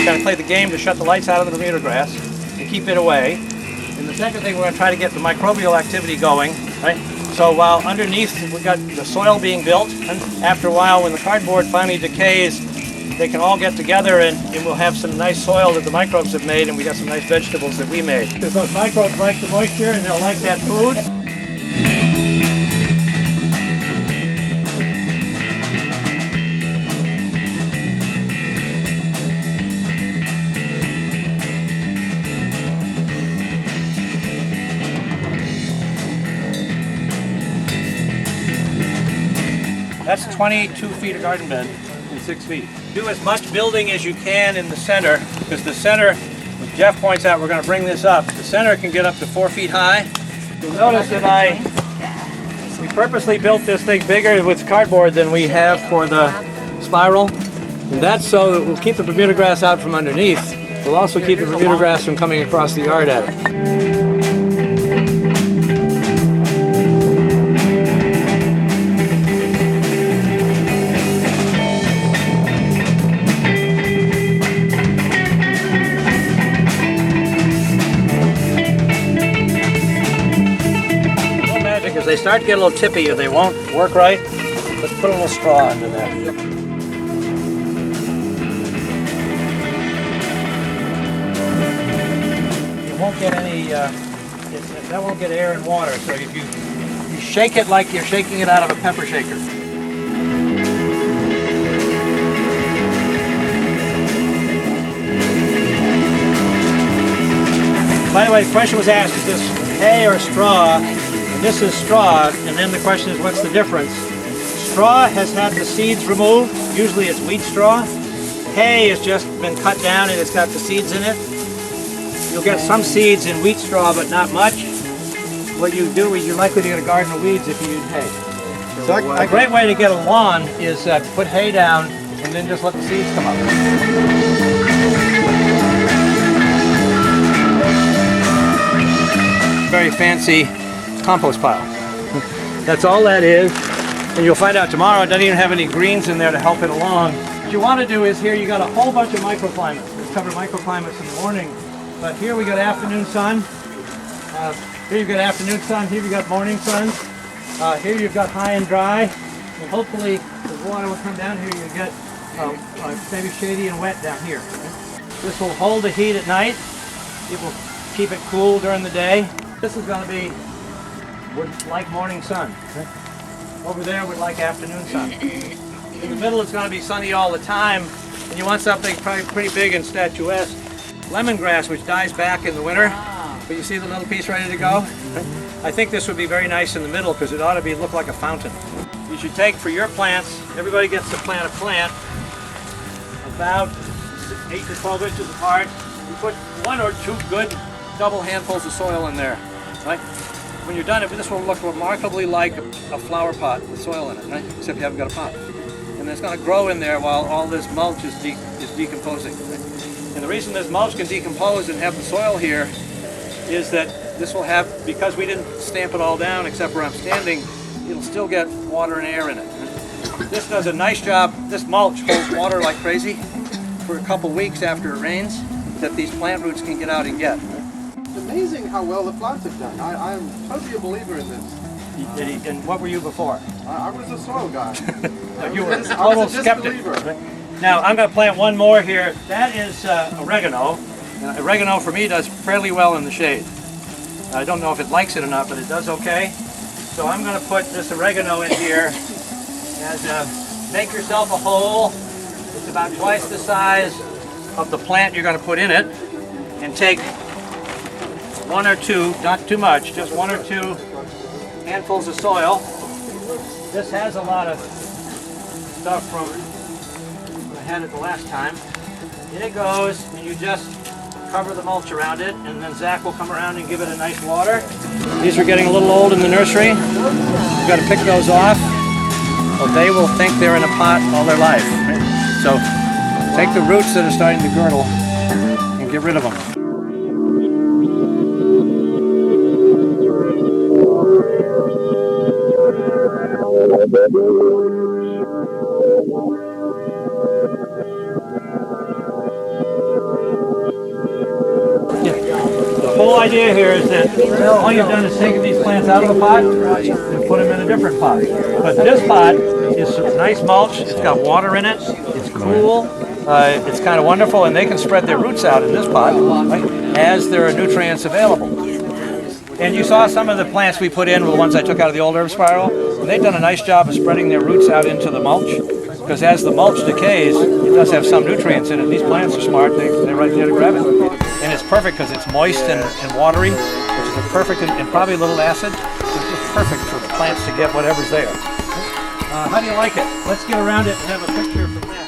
Kind of play the game to shut the lights out of the Bermuda grass and keep it away. And the second thing, we're going to try to get the microbial activity going, right? So while underneath we've got the soil being built, and after a while when the cardboard finally decays, they can all get together and we'll have some nice soil that the microbes have made, and we got some nice vegetables that we made. Because those microbes like the moisture and they'll like that food. That's 22 feet of garden bed in 6 feet. Do as much building as you can in the center, because the center, as Jeff points out, we're going to bring this up. The center can get up to 4 feet high. You'll notice that we purposely built this thing bigger with cardboard than we have for the spiral. And that's so that we'll keep the Bermuda grass out from underneath. We'll also keep the Bermuda grass from coming across the yard at it. They start to get a little tippy or they won't work right. Let's put a little straw under there. You won't get any, that won't get air and water. So if you shake it like you're shaking it out of a pepper shaker. By the way, the question was asked, is this hay or straw? This is straw, and then the question is, what's the difference? Straw has had the seeds removed. Usually it's wheat straw. Hay has just been cut down and it's got the seeds in it. You'll get some seeds in wheat straw, but not much. What you do is you're likely to get a garden of weeds if you use hay. So a great way to get a lawn is to put hay down and then just let the seeds come up. Very fancy compost pile. That's all that is, and you'll find out tomorrow it doesn't even have any greens in there to help it along. What you want to do is here you got a whole bunch of microclimates. We've covered microclimates in the morning, but here we got afternoon sun. Here you've got afternoon sun. Here you've got morning sun. Here you've got high and dry, and hopefully the water will come down here. You get maybe shady and wet down here. This will hold the heat at night. It will keep it cool during the day. This is going to be would like morning sun. Over there would like afternoon sun. In the middle it's going to be sunny all the time, and you want something probably pretty big and statuesque. Lemongrass, which dies back in the winter, but you see the little piece ready to go? I think this would be very nice in the middle because it ought to look like a fountain. You should take for your plants, everybody gets to plant a plant about 8 to 12 inches apart. You put 1 or 2 good double handfuls of soil in there, right? When you're done, this will look remarkably like a flower pot with soil in it, right? Except you haven't got a pot. And it's going to grow in there while all this mulch is decomposing. Right? And the reason this mulch can decompose and have the soil here is that this will have, because we didn't stamp it all down except where I'm standing, it'll still get water and air in it. This does a nice job. This mulch holds water like crazy for a couple weeks after it rains that these plant roots can get out and get. It's amazing how well the plants have done. I'm totally a believer in this. And what were you before? I was a soil guy. You were a total skeptic. Now I'm going to plant one more here. That is oregano. Oregano for me does fairly well in the shade. I don't know if it likes it or not, but it does okay. So I'm going to put this oregano in here and make yourself a hole. It's about twice the size of the plant you're going to put in it, and take 1 or 2, not too much, just 1 or 2 handfuls of soil. This has a lot of stuff from when I had it the last time. In it goes, and you just cover the mulch around it, and then Zach will come around and give it a nice water. These are getting a little old in the nursery. You've got to pick those off, or they will think they're in a pot all their life. So take the roots that are starting to girdle and get rid of them. idea here is that all you've done is taken these plants out of the pot and put them in a different pot. But this pot is some nice mulch. It's got water in it. It's cool. It's kind of wonderful, and they can spread their roots out in this pot, right, as there are nutrients available. And you saw some of the plants we put in were the ones I took out of the old herb spiral. And they've done a nice job of spreading their roots out into the mulch, because as the mulch decays, it does have some nutrients in it. These plants are smart. They're right there to grab it. And it's perfect because it's moist and watery, which is a perfect, and probably a little acid. So it's just perfect for the plants to get whatever's there. How do you like it? Let's get around it and have a picture from that.